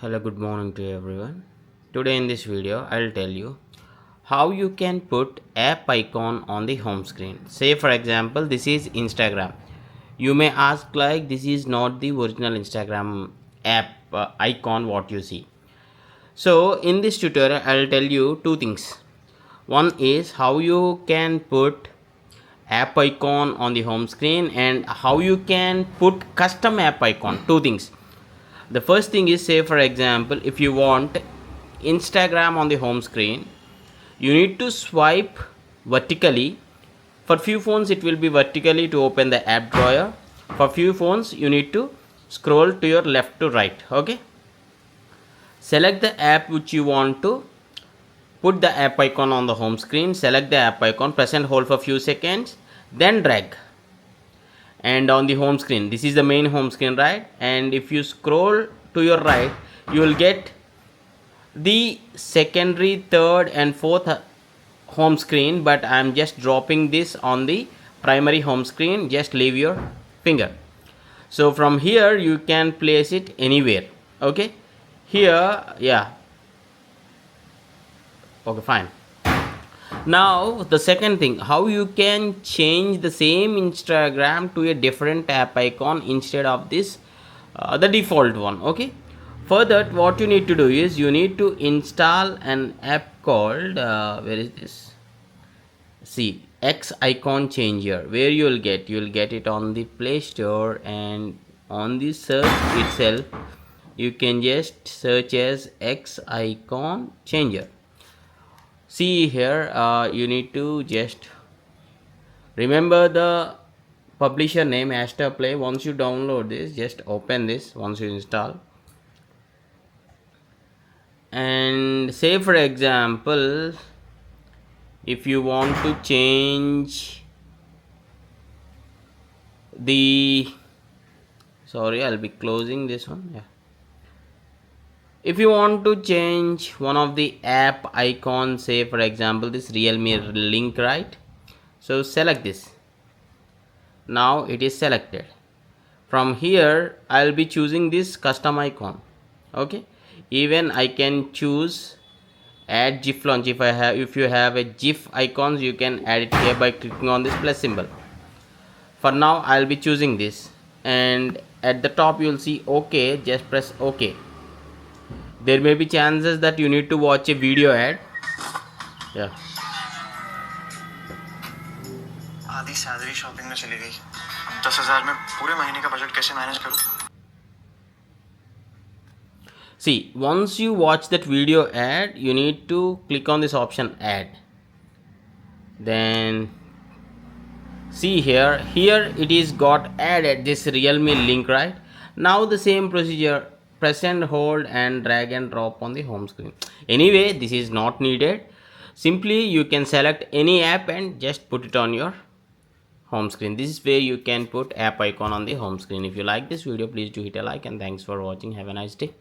Hello, good morning to everyone. Today in this video I'll tell you how you can put app icon on the home screen. Say for example this is Instagram. You may ask like this is not the original Instagram app icon what you see. So in this tutorial I'll tell you two things. One is how you can put app icon on the home screen and how you can put custom app icon. Two things. The first thing is, say for example, if you want Instagram on the home screen, you need to swipe vertically. For few phones it will be vertically to open the app drawer. For few phones you need to scroll to your left to right. Okay, select the app which you want to put the app icon on the home screen. Select the app icon, press and hold for few seconds, then drag, and on the home screen, this is the main home screen, right? And if you scroll to your right, you will get the secondary, third and fourth home screen, but I am just dropping this on the primary home screen. Just leave your finger. So from here you can place it anywhere. Okay, here, yeah, okay, fine. Now the second thing, how you can change the same Instagram to a different app icon instead of this the default one. Okay, for that what you need to do is you need to install an app called where is this, see, X icon changer, where you will get it on the Play Store, and on the search itself you can just search as X icon changer. See here, you need to just remember the publisher name Astor Play. Once you download this, just open this once you install, and say for example if you want to change the, sorry, I'll be closing this one. Yeah, if you want to change one of the app icons, say for example this Realme link, right? So select this. Now it is selected. From here I'll be choosing this custom icon. Okay, even I can choose add GIF launch. If you have a GIF icons, you can add it here by clicking on this plus symbol. For now I'll be choosing this, and at the top you'll see OK. Just press OK. There may be chances that you need to watch a video ad. Yeah, आधी salary shopping में चली गई। 10,000 में पूरे महीने का budget कैसे manage करूं? see, once you watch that video ad, you need to click on this option add. Then see here it is got added this Realme link, right? Now the same procedure, press and hold and drag and drop on the home screen. Anyway, this is not needed. Simply you can select any app and just put it on your home screen. This is where you can put app icon on the home screen. If you like this video, please do hit a like, and thanks for watching. Have a nice day.